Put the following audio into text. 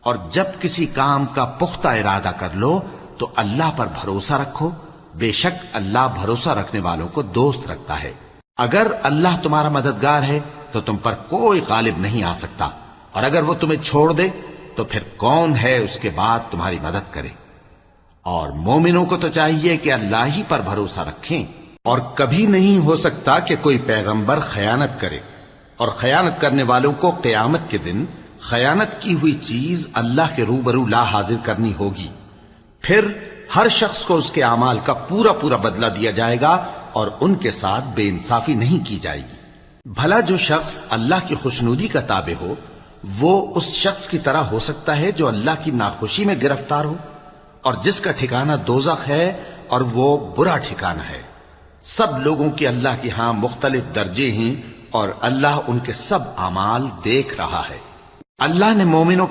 اور جب کسی کام کا پختہ ارادہ کر لو تو اللہ پر بھروسہ رکھو، بے شک اللہ بھروسہ رکھنے والوں کو دوست رکھتا ہے۔ اگر اللہ تمہارا مددگار ہے تو تم پر کوئی غالب نہیں آ سکتا، اور اگر وہ تمہیں چھوڑ دے تو پھر کون ہے اس کے بعد تمہاری مدد کرے۔ اور مومنوں کو تو چاہیے کہ اللہ ہی پر بھروسہ رکھیں، اور کبھی نہیں ہو سکتا کہ کوئی پیغمبر خیانت کرے، اور خیانت کرنے والوں کو قیامت کے دن خیانت کی ہوئی چیز اللہ کے روبرو لا حاضر کرنی ہوگی، پھر ہر شخص کو اس کے اعمال کا پورا پورا بدلہ دیا جائے گا، اور ان کے ساتھ بے انصافی نہیں کی جائے گی۔ بھلا جو شخص اللہ کی خوشنودی کا تابع ہو وہ اس شخص کی طرح ہو سکتا ہے جو اللہ کی ناخوشی میں گرفتار ہو، اور جس کا ٹھکانہ دوزخ ہے اور وہ برا ٹھکانہ ہے۔ سب لوگوں کے اللہ کے ہاں مختلف درجے ہیں، اور اللہ ان کے سب اعمال دیکھ رہا ہے۔ اللہ نے مومنوں